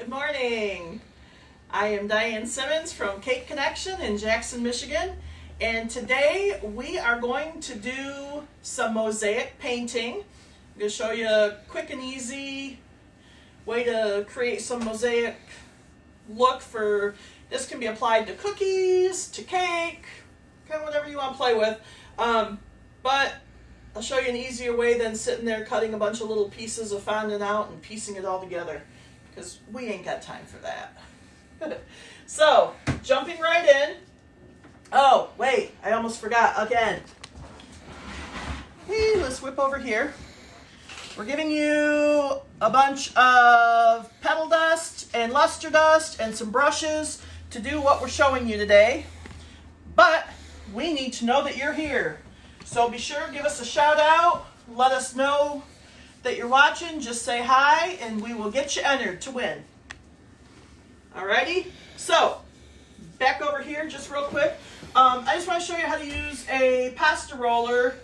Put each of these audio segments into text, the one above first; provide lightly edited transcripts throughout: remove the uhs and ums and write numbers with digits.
Good morning. I am Diane Simmons from Cape Connection in Jackson, Michigan, and today we are going to do some mosaic painting. I'm going to show you a quick and easy way to create some mosaic look for, this can be applied to cookies, to cake, kind of whatever you want to play with. But I'll show you an easier way than sitting there cutting a bunch of little pieces of fondant out and piecing it all together, because we ain't got time for that. So, jumping right in. Oh, wait, I almost forgot again. Hey, let's whip over here. We're giving you a bunch of petal dust and luster dust and some brushes to do what we're showing you today. But we need to know that you're here. So be sure to give us a shout out. Let us know that you're watching. Just say hi and we will get you entered to win. Alrighty, so back over here just real quick. I just want to show you how to use a pasta roller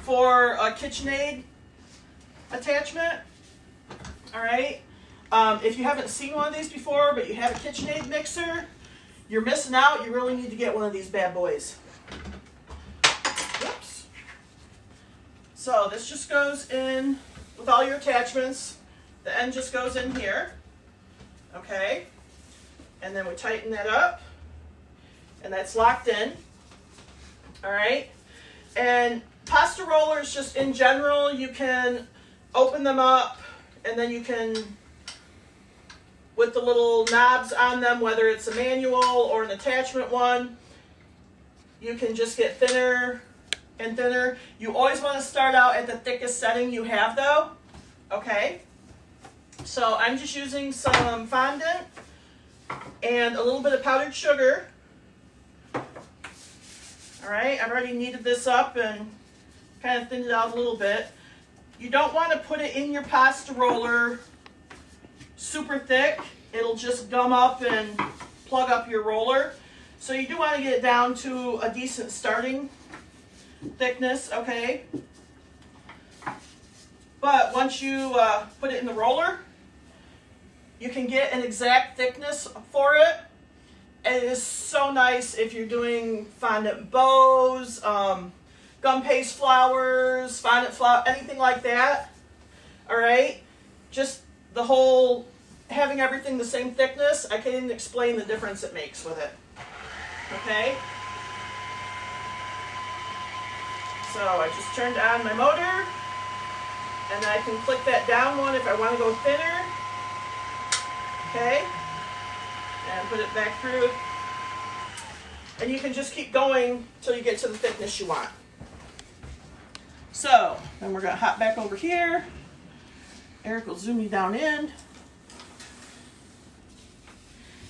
for a Kitchenaid attachment. Alright, if you haven't seen one of these before but you have a Kitchenaid mixer, you're missing out. You really need to get one of these bad boys. Whoops. So this just goes in with all your attachments. The end just goes in here. Okay. And then we tighten that up, and that's locked in. All right. And pasta rollers, just in general, you can open them up, and then you can, with the little knobs on them, whether it's a manual or an attachment one, you can just get thinner and thinner. You always want to start out at the thickest setting you have, though. Okay. So I'm just using some fondant and a little bit of powdered sugar. All right, I've already kneaded this up and kind of thinned it out a little bit. You don't want to put it in your pasta roller super thick. It'll just gum up and plug up your roller. So you do want to get it down to a decent starting thickness, okay? But once you put it in the roller, you can get an exact thickness for it. And it is so nice if you're doing fondant bows, gum paste flowers, fondant flower, anything like that. All right, just the whole, having everything the same thickness, I can't even explain the difference it makes with it. Okay. So I just turned on my motor, and I can click that down one if I want to go thinner. Okay, and put it back through. And you can just keep going till you get to the thickness you want. So, then we're going to hop back over here. Eric will zoom you down in.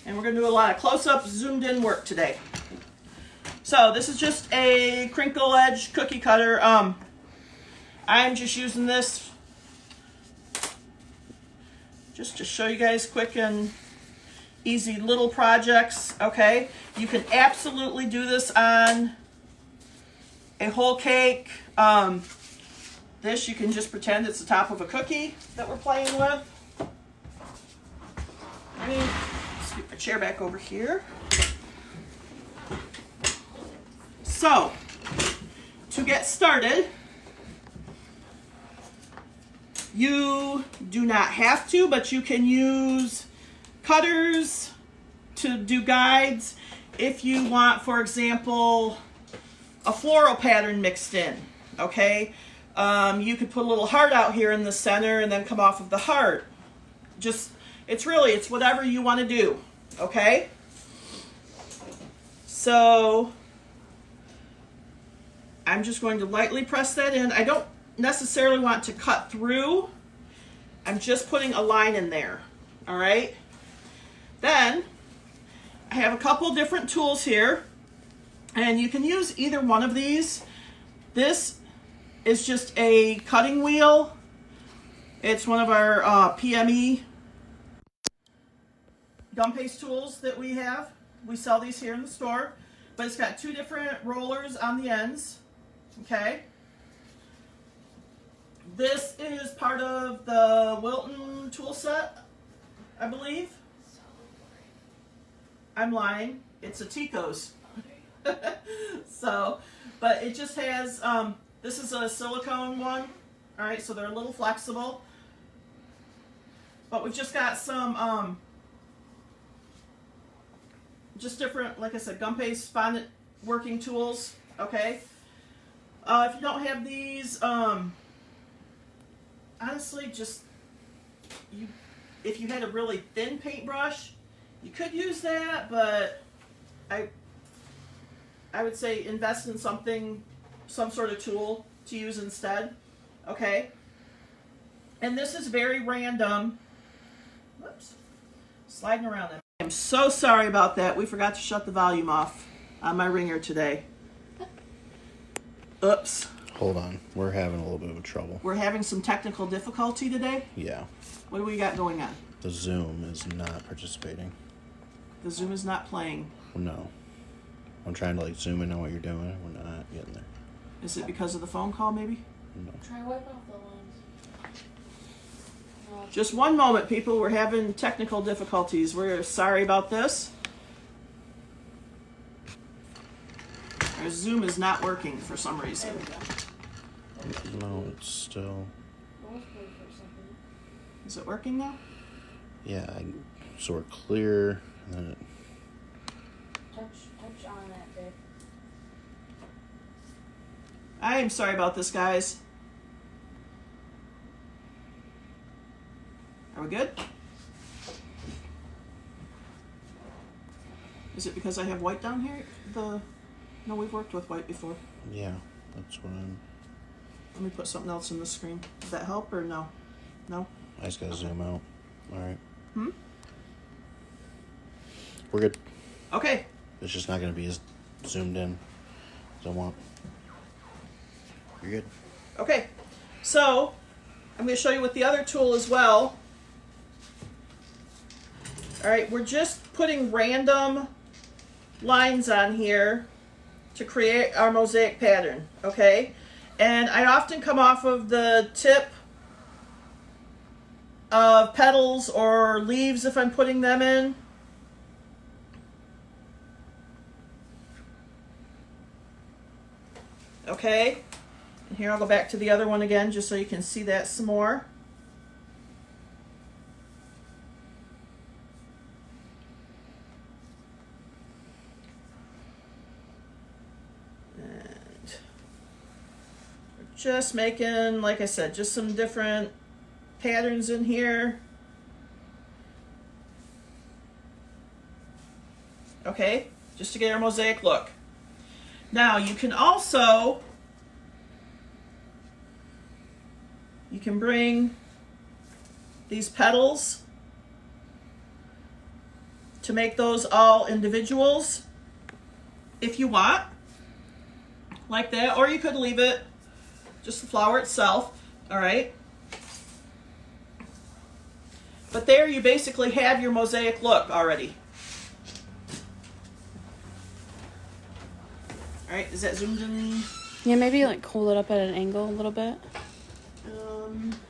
And we're going to do a lot of close-up, zoomed-in work today. So, this is just a crinkle edge cookie cutter. I'm just using this just to show you guys quick and easy little projects, okay? You can absolutely do this on a whole cake. This, you can just pretend it's the top of a cookie that we're playing with. Let me scoot my chair back over here. So, to get started, you do not have to, but you can use cutters to do guides if you want, for example, a floral pattern mixed in, okay? You could put a little heart out here in the center and then come off of the heart. Just, it's whatever you want to do, okay? So, I'm just going to lightly press that in. I don't necessarily want to cut through. I'm just putting a line in there. All right. Then I have a couple different tools here, and you can use either one of these. This is just a cutting wheel. It's one of our PME gum paste tools that we have. We sell these here in the store, but it's got two different rollers on the ends. Okay. This is part of the Wilton tool set. I believe. I'm lying. It's a Tico's. So, but it just has, this is a silicone one. All right, so they're a little flexible. But we've just got some, just different, like I said, gum paste fondant working tools. Okay. If you don't have these, honestly, just if you had a really thin paintbrush, you could use that, but I would say invest in something, some sort of tool to use instead. Okay. And this is very random. Whoops. Sliding around it. I'm so sorry about that. We forgot to shut the volume off on my ringer today. Oops. Hold on. We're having a little bit of trouble. We're having some technical difficulty today? Yeah. What do we got going on? The Zoom is not participating. The Zoom is not playing. No. I'm trying to zoom in on what you're doing. We're not getting there. Is it because of the phone call maybe? No. Try wipe off the lines. No. Just one moment, people. We're having technical difficulties. We're sorry about this. Our Zoom is not working for some reason. There we go. No, it's still... It was good for a second. Is it working now? Yeah, so we're clear. And then Touch on that bit. I am sorry about this, guys. Are we good? Is it because I have white down here? No, we've worked with white before. yeah, that's what I'm... Let me put something else in the screen. Does that help or no? No? I just gotta zoom out. All right. Hmm? We're good. Okay. It's just not gonna be as zoomed in as I want. You're good. Okay. So, I'm going to show you with the other tool as well. All right, we're just putting random lines on here to create our mosaic pattern, okay? And I often come off of the tip of petals or leaves if I'm putting them in. Okay, and here I'll go back to the other one again just so you can see that some more. And we're just making, like I said, just some different patterns in here. Okay, just to get our mosaic look. Now you can also, you can bring these petals to make those all individuals if you want, like that, or you could leave it just the flower itself, all right? But there you basically have your mosaic look already. All right, is that zoomed in? Yeah, maybe hold it up at an angle a little bit.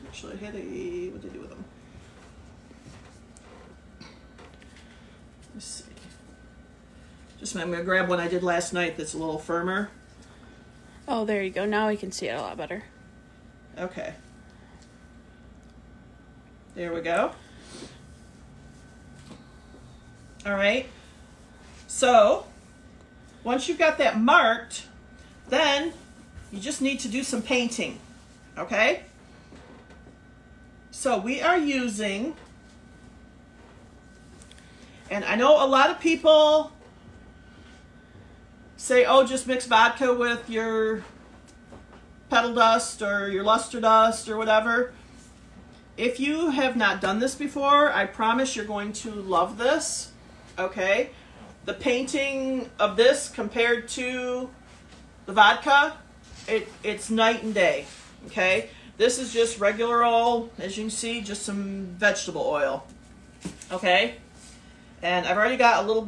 Actually, I had a, what did I do with them? Let's see. Just, I'm gonna grab one I did last night that's a little firmer. Oh, there you go. Now we can see it a lot better. Okay. There we go. All right. So, once you've got that marked, then you just need to do some painting, okay? So we are using, and I know a lot of people say, oh, just mix vodka with your petal dust or your luster dust or whatever. If you have not done this before, I promise you're going to love this, okay? The painting of this compared to the vodka, it's night and day, okay? This is just regular oil, as you can see, just some vegetable oil, okay? And I've already got a little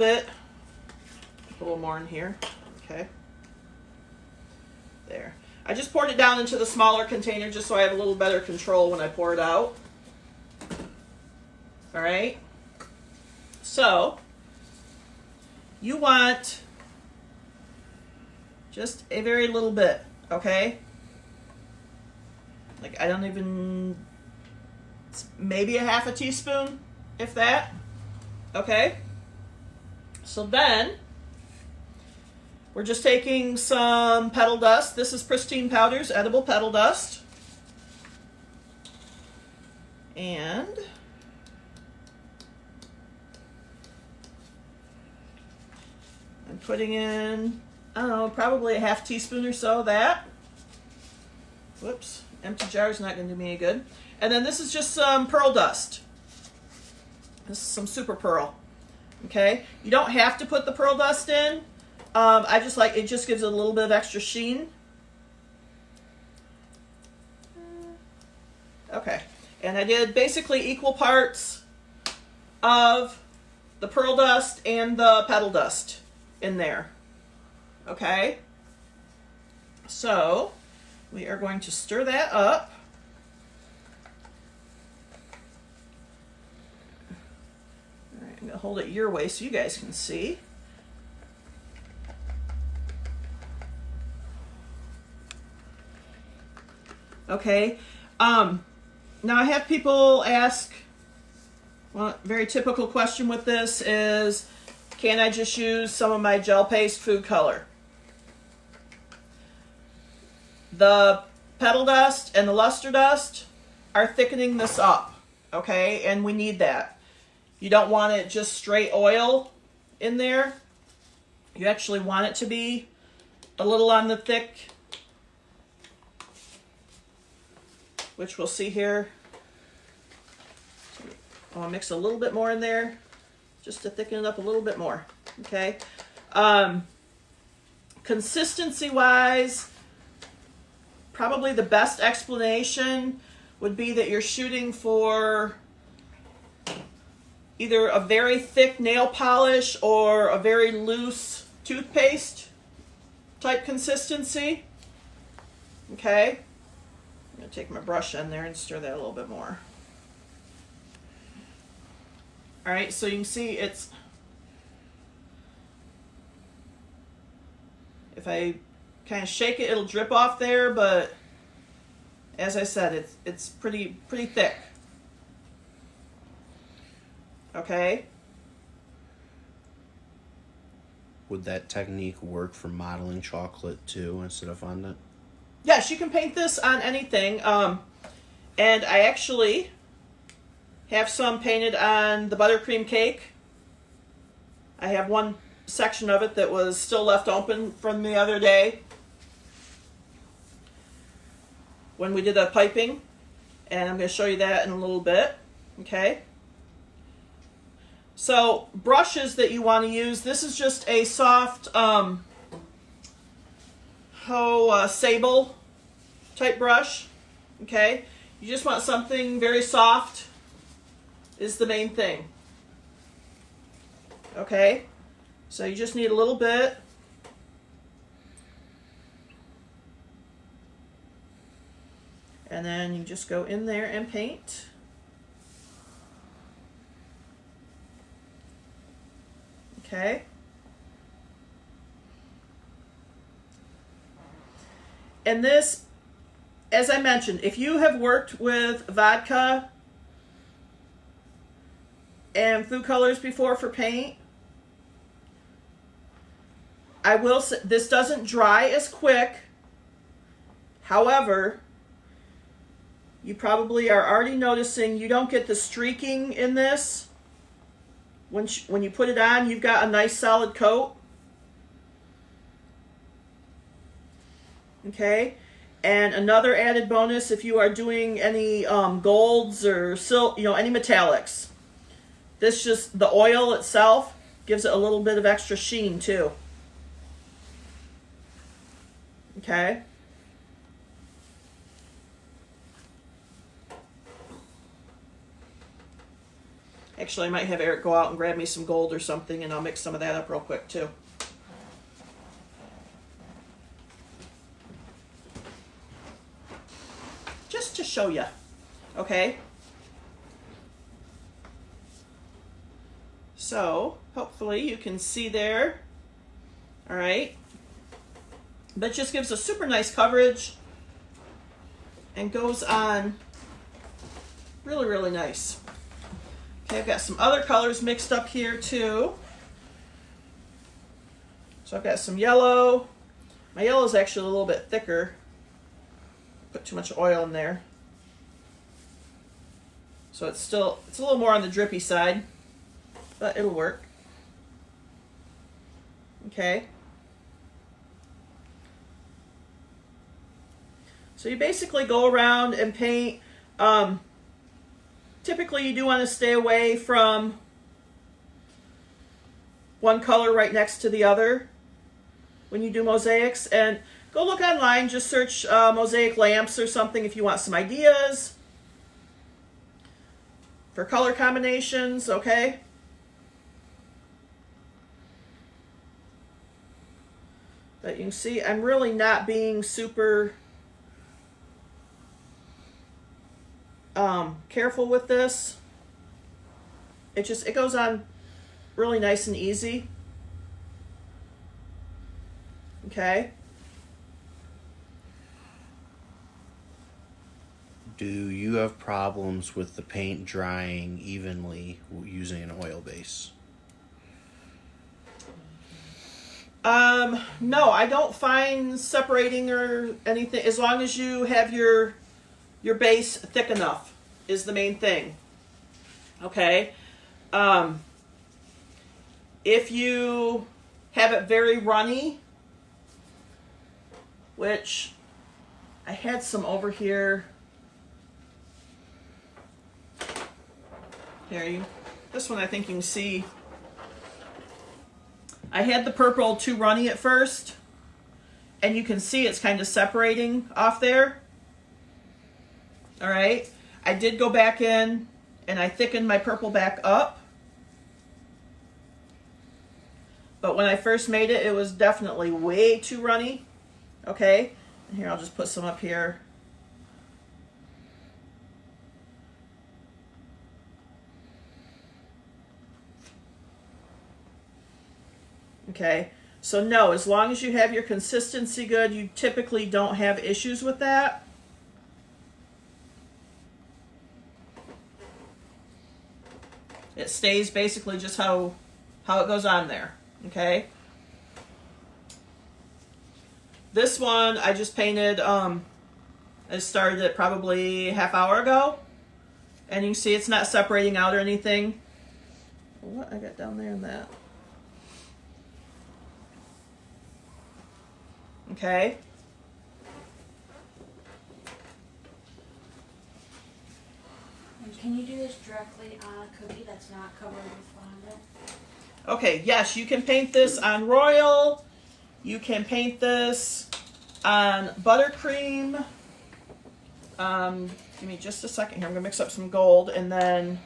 more in here, okay? There. I just poured it down into the smaller container just so I have a little better control when I pour it out. All right? So you want just a very little bit, okay? Like I don't even, maybe a half a teaspoon, if that. Okay? So then we're just taking some petal dust. This is Pristine Powders, edible petal dust. And I'm putting in, I don't know, probably a half teaspoon or so of that. Whoops, empty jar is not going to do me any good. And then this is just some pearl dust. This is some super pearl. Okay, you don't have to put the pearl dust in. I just like, it just gives it a little bit of extra sheen. Okay, and I did basically equal parts of the pearl dust and the petal dust in there. Okay, so we are going to stir that up. All right, I'm gonna hold it your way so you guys can see. Okay, now I have people ask, well, very typical question with this is, can I just use some of my gel paste food color? The petal dust and the luster dust are thickening this up, okay, and we need that. You don't want it just straight oil in there. You actually want it to be a little on the thick, which we'll see here. I'll mix a little bit more in there just to thicken it up a little bit more, okay? Consistency wise, probably the best explanation would be that you're shooting for either a very thick nail polish or a very loose toothpaste type consistency, okay? I'm going to take my brush in there and stir that a little bit more. All right, so you can see it's, if I kind of shake it, it'll drip off there, but as I said, it's pretty thick. Okay? Would that technique work for modeling chocolate too instead of fondant? Yes, you can paint this on anything. And I actually have some painted on the buttercream cake. I have one section of it that was still left open from the other day when we did the piping. And I'm going to show you that in a little bit. Okay? So, brushes that you want to use. This is just a soft sable type brush. Okay? You just want something very soft is the main thing. Okay? So you just need a little bit. And then you just go in there and paint. Okay? And this, as I mentioned, if you have worked with vodka and food colors before for paint, I will say this doesn't dry as quick. However, you probably are already noticing you don't get the streaking in this. When you put it on, you've got a nice solid coat. Okay? And another added bonus, if you are doing any golds or any metallics, this just, the oil itself gives it a little bit of extra sheen too. Okay? Actually, I might have Eric go out and grab me some gold or something, and I'll mix some of that up real quick too. Just to show you. Okay? So hopefully you can see there. All right. But it just gives a super nice coverage and goes on really, really nice. Okay, I've got some other colors mixed up here too. So I've got some yellow. My yellow is actually a little bit thicker. Put too much oil in there. So it's a little more on the drippy side, but it'll work. Okay. So you basically go around and paint. Typically you do want to stay away from one color right next to the other when you do mosaics. And go look online, just search mosaic lamps or something if you want some ideas for color combinations, okay? But you can see I'm really not being super careful with this. It goes on really nice and easy. Okay. Do you have problems with the paint drying evenly using an oil base? No, I don't find separating or anything, as long as you have your base thick enough is the main thing. Okay. If you have it very runny, which I had some over here. This one I think you can see. I had the purple too runny at first, and you can see it's kind of separating off there. All right. I did go back in and I thickened my purple back up. But when I first made it, it was definitely way too runny. Okay. And here, I'll just put some up here. Okay. So no, as long as you have your consistency good, you typically don't have issues with that. It stays basically just how it goes on there, okay? This one I just painted, I started it probably half hour ago. And you can see it's not separating out or anything. What I got down there in that? Okay. And can you do this directly on a cookie that's not covered with fondant? Okay, yes, you can paint this on royal. You can paint this on buttercream. Give me just a second here. I'm going to mix up some gold, and then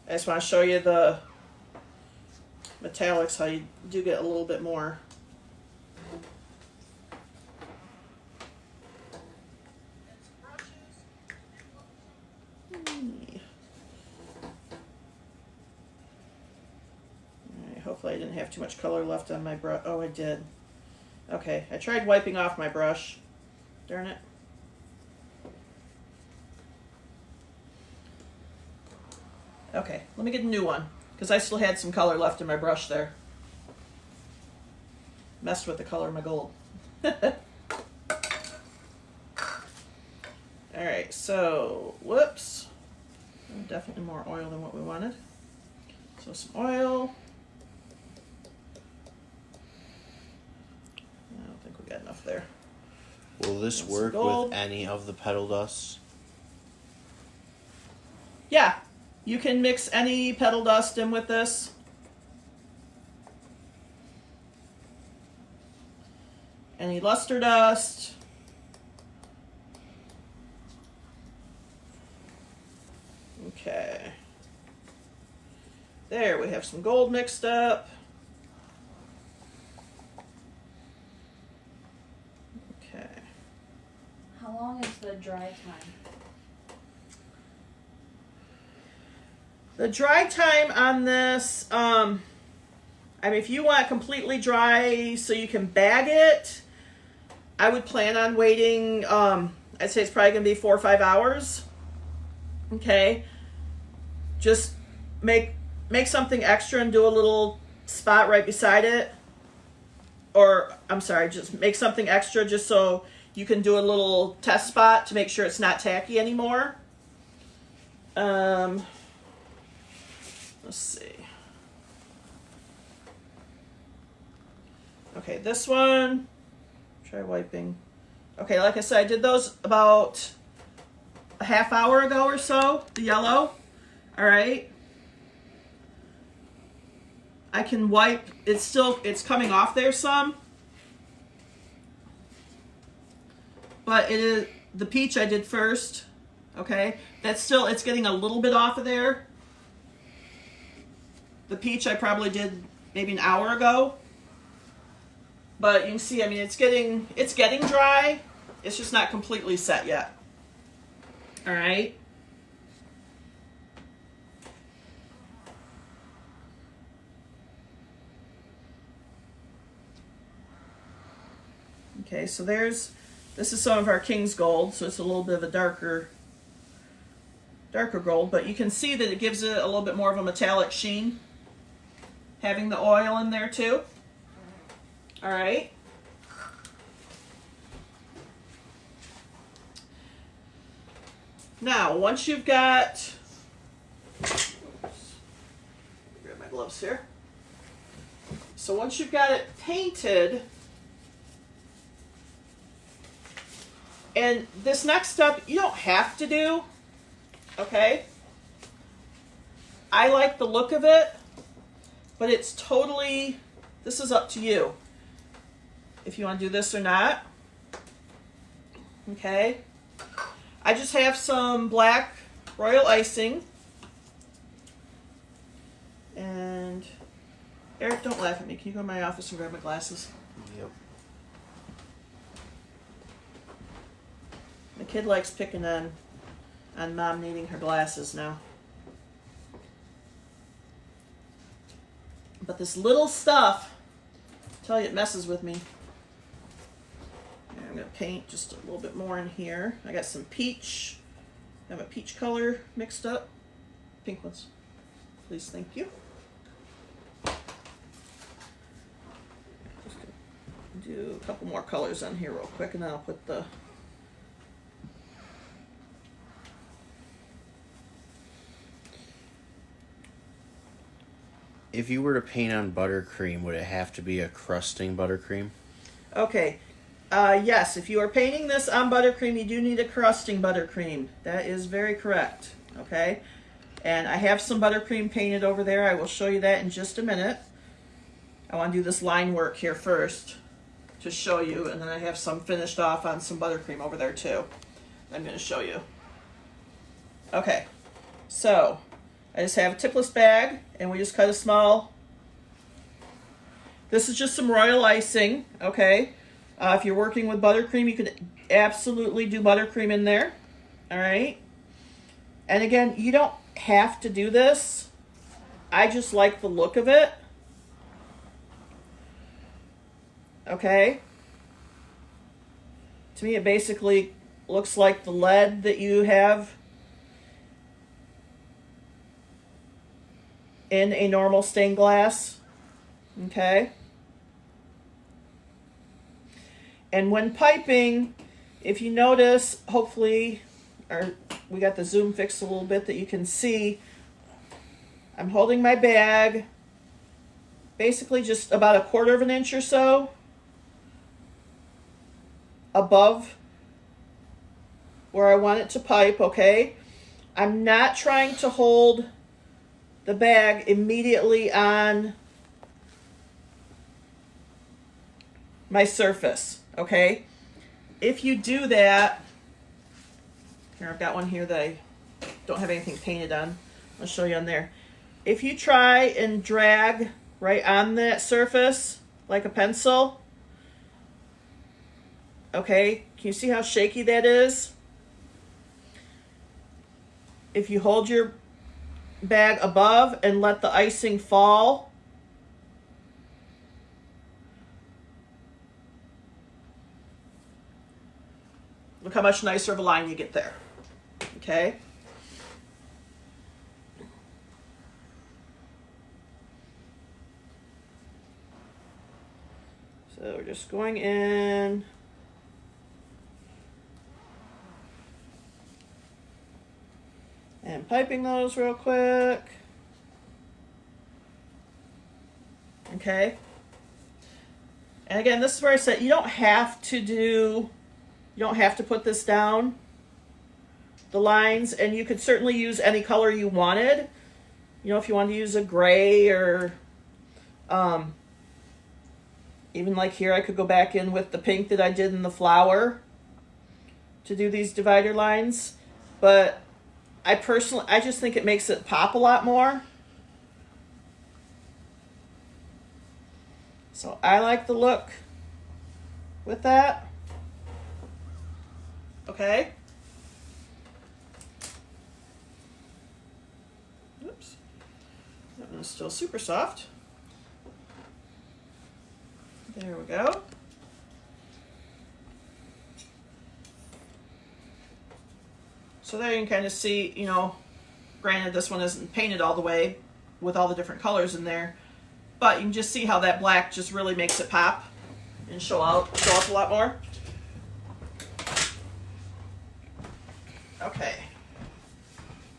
I just want to show you the metallics, how you do get a little bit more. Hopefully I didn't have too much color left on my brush. Oh, I did. Okay, I tried wiping off my brush. Darn it. Okay, let me get a new one, because I still had some color left in my brush there. Messed with the color of my gold. Alright, so, whoops. Definitely more oil than what we wanted. So some oil. I don't think we got enough there. Will this Some work gold. with any of the petal dust? Yeah, you can mix any petal dust in with this. Any luster dust. Okay. There, we have some gold mixed up. Okay. How long is the dry time? The dry time on this, I mean, if you want completely dry so you can bag it, I would plan on waiting, I'd say it's probably going to be 4 or 5 hours. Okay. Just make something extra and do a little spot right beside it. Or, I'm sorry, just make something extra just so you can do a little test spot to make sure it's not tacky anymore. Let's see. Okay, this one, try wiping. Okay, like I said, I did those about a half hour ago or so, the yellow. All right. I can wipe, it's coming off there some. But it is, the peach I did first. Okay, it's getting a little bit off of there. The peach I probably did maybe an hour ago. But you can see, I mean, it's getting dry. It's just not completely set yet. All right. Okay, so this is some of our King's Gold, so it's a little bit of a darker gold, but you can see that it gives it a little bit more of a metallic sheen, having the oil in there too. All right. Now, once you've got, oops, grab my gloves here. So once you've got it painted, and this next step you don't have to do, okay? I like the look of it, but it's totally, this is up to you if you want to do this or not. Okay? I just have some black royal icing. And Eric, don't laugh at me. Can you go to my office and grab my glasses? Yep. The kid likes picking on Mom needing her glasses now. But this little stuff, I tell you, it messes with me. And I'm going to paint just a little bit more in here. I got some peach. I have a peach color mixed up. Pink ones. Please, thank you. Just going to do a couple more colors on here real quick, and then I'll put the... If you were to paint on buttercream, would it have to be a crusting buttercream? Okay. Yes, if you are painting this on buttercream, you do need a crusting buttercream. That is very correct. Okay. And I have some buttercream painted over there. I will show you that in just a minute. I want to do this line work here first to show you, and then I have some finished off on some buttercream over there too. I'm going to show you. Okay. So, I just have a tipless bag, and we just cut a small. This is just some royal icing, okay? If you're working with buttercream, you could absolutely do buttercream in there, all right? And again, you don't have to do this. I just like the look of it, okay? To me, it basically looks like the lead that you have in a normal stained glass, okay? And when piping, if you notice, hopefully, or we got the zoom fixed a little bit that you can see, I'm holding my bag basically just about 1/4 of an inch or so above where I want it to pipe, okay? I'm not trying to hold the bag immediately on my surface, okay? If you do that, here I've got one here that I don't have anything painted on. I'll show you on there. If you try and drag right on that surface like a pencil, okay, can you see how shaky that is? If you hold your bag above and let the icing fall. Look how much nicer of a line you get there. Okay. So we're just going in. And piping those real quick. Okay. And again, this is where I said you don't have to put this down, the lines, and you could certainly use any color you wanted. You know, if you wanted to use a gray or even like here, I could go back in with the pink that I did in the flower to do these divider lines. But I just think it makes it pop a lot more. So I like the look with that. Okay. Oops. That one's still super soft. There we go. So there you can kind of see, you know, granted this one isn't painted all the way with all the different colors in there, but you can just see how that black just really makes it pop and show off a lot more. Okay.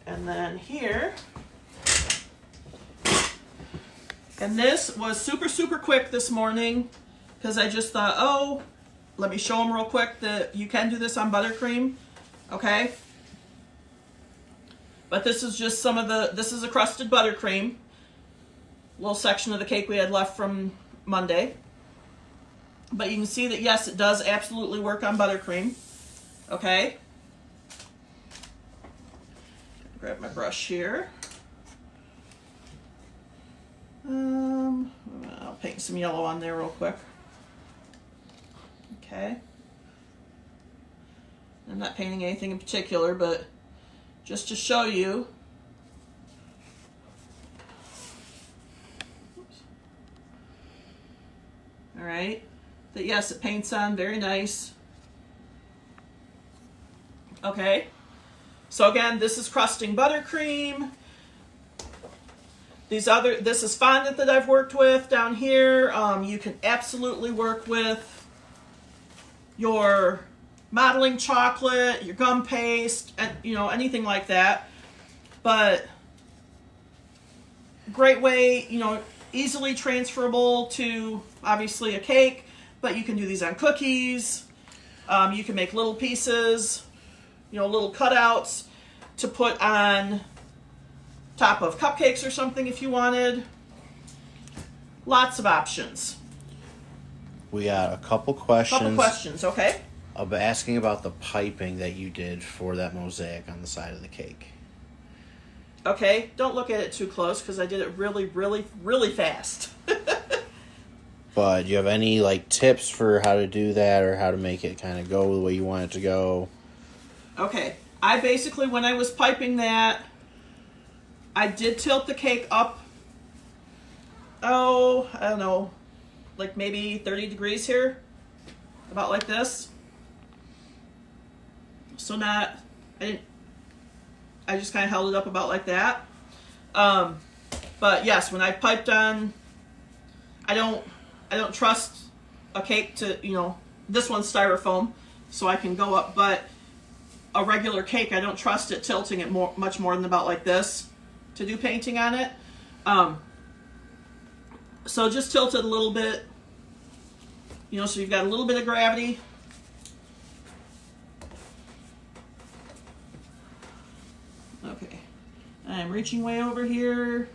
And then here, and this was super, super quick this morning because I just thought, oh, let me show them real quick that you can do this on buttercream. Okay. But this is just this is a crusted buttercream. Little section of the cake we had left from Monday. But you can see that, yes, it does absolutely work on buttercream. Okay. Grab my brush here. I'll paint some yellow on there real quick. Okay. I'm not painting anything in particular, but just to show you. Oops. All right. That yes, it paints on very nice. Okay. So again, this is crusting buttercream. This is fondant that I've worked with down here. You can absolutely work with your modeling chocolate, your gum paste, and anything like that. But great way, easily transferable to obviously a cake, but you can do these on cookies. You can make little pieces, little cutouts to put on top of cupcakes or something if you wanted. Lots of options. We got a couple questions. Okay. Asking about the piping that you did for that mosaic on the side of the cake. Okay, don't look at it too close because I did it really, really, really fast. But do you have any tips for how to do that or how to make it kind of go the way you want it to go? Okay, I basically, when I was piping that, I did tilt the cake up, I don't know, maybe 30 degrees here, about like this. So I just kind of held it up about like that. But yes, when I piped on, I don't trust a cake to, this one's styrofoam, so I can go up, but a regular cake, I don't trust it tilting it much more than about like this to do painting on it. So just tilt it a little bit, so you've got a little bit of gravity. Okay, I'm reaching way over here.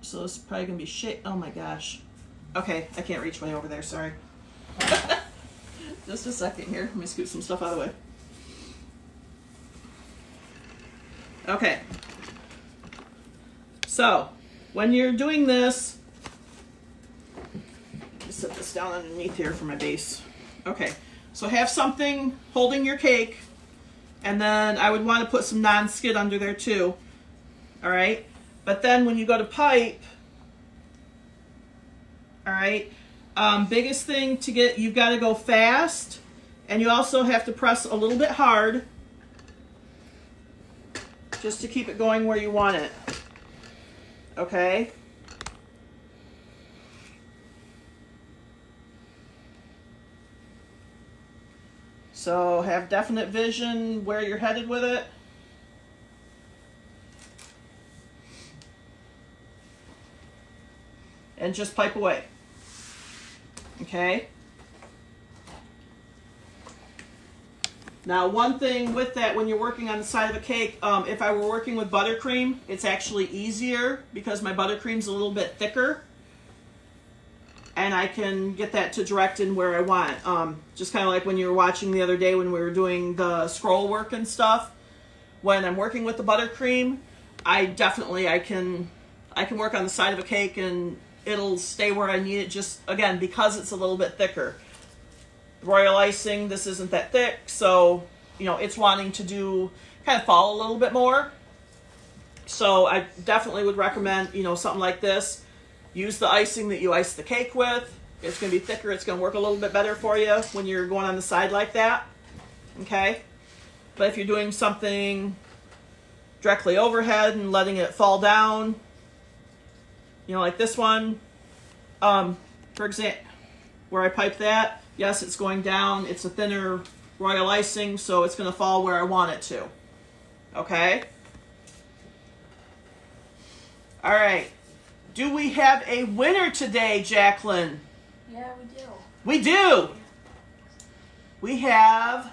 So this is probably gonna be oh my gosh. Okay, I can't reach way over there, sorry. Just a second here, let me scoot some stuff out of the way. Okay. So, when you're doing this, let me set this down underneath here for my base. Okay, so have something holding your cake, and then I would want to put some non-skid under there too. All right. But then when you go to pipe, all right, biggest thing to get, you've got to go fast, and you also have to press a little bit hard just to keep it going where you want it. Okay. So have definite vision where you're headed with it. And just pipe away. Okay. Now, one thing with that, when you're working on the side of a cake, if I were working with buttercream, it's actually easier because my buttercream's a little bit thicker. And I can get that to direct in where I want. Just kind of like when you were watching the other day when we were doing the scroll work and stuff. When I'm working with the buttercream, I can work on the side of a cake and it'll stay where I need it, just, again, because it's a little bit thicker. Royal icing, this isn't that thick, so, you know, it's wanting to kind of fall a little bit more. So I definitely would recommend, you know, something like this. Use the icing that you ice the cake with. It's going to be thicker. It's going to work a little bit better for you when you're going on the side like that. Okay? But if you're doing something directly overhead and letting it fall down, you know, like this one, for example, where I pipe that, yes, it's going down. It's a thinner royal icing, so it's going to fall where I want it to. Okay? All right. Do we have a winner today, Jacqueline? Yeah, we do. We do. We have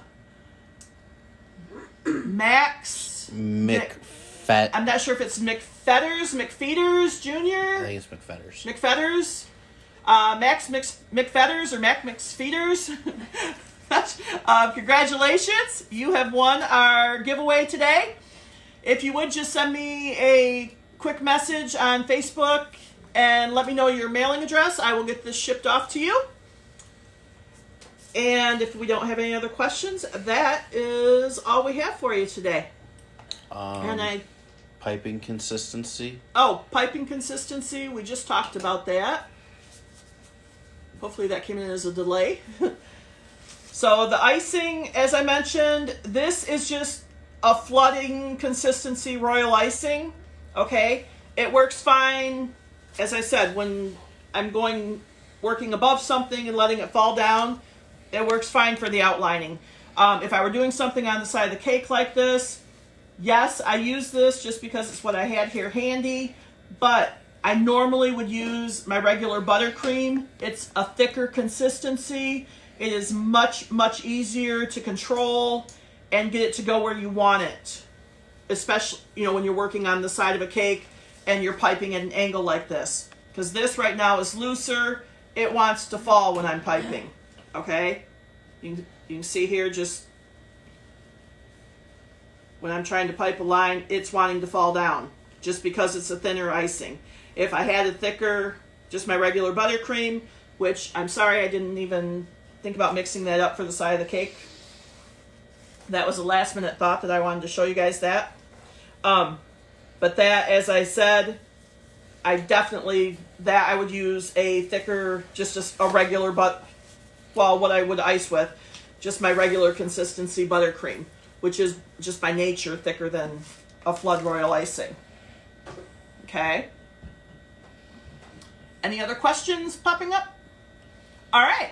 Max McFet. I'm not sure if it's McFetters Jr. I think it's McFetters. McFetters. Max McFetters or Mac McFetters. Congratulations. You have won our giveaway today. If you would just send me a quick message on Facebook and let me know your mailing address, I will get this shipped off to you. And if we don't have any other questions, that is all we have for you today. Piping consistency. Oh, piping consistency. We just talked about that. Hopefully that came in as a delay. So the icing, as I mentioned, this is just a flooding consistency royal icing. Okay, it works fine, as I said, when I'm working above something and letting it fall down, it works fine for the outlining. If I were doing something on the side of the cake like this, yes, I use this just because it's what I had here handy, but I normally would use my regular buttercream. It's a thicker consistency. It is much, much easier to control and get it to go where you want it. Especially, you know, when you're working on the side of a cake and you're piping at an angle like this. Because this right now is looser. It wants to fall when I'm piping. Okay? You can see here just when I'm trying to pipe a line, it's wanting to fall down just because it's a thinner icing. If I had a thicker, just my regular buttercream, which I'm sorry I didn't even think about mixing that up for the side of the cake. That was a last minute thought that I wanted to show you guys that. But that, as I said, I would use a thicker, just a regular, what I would ice with, just my regular consistency buttercream, which is just by nature thicker than a flood royal icing. Okay. Any other questions popping up? All right.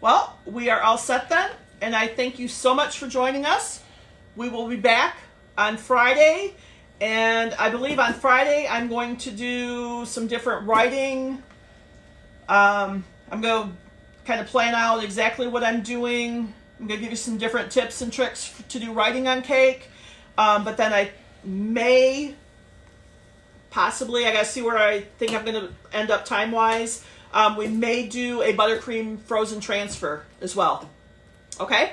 Well, we are all set then. And I thank you so much for joining us. We will be back on Friday. And I believe on Friday I'm going to do some different writing. I'm going to kind of plan out exactly what I'm doing. I'm going to give you some different tips and tricks to do writing on cake. But then I may, possibly, I got to see where I think I'm going to end up time-wise. We may do a buttercream frozen transfer as well. Okay?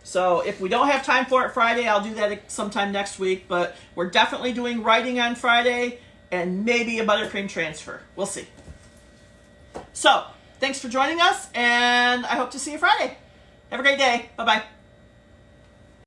So if we don't have time for it Friday, I'll do that sometime next week. But we're definitely doing writing on Friday and maybe a buttercream transfer. We'll see. So, thanks for joining us, and I hope to see you Friday. Have a great day. Bye-bye.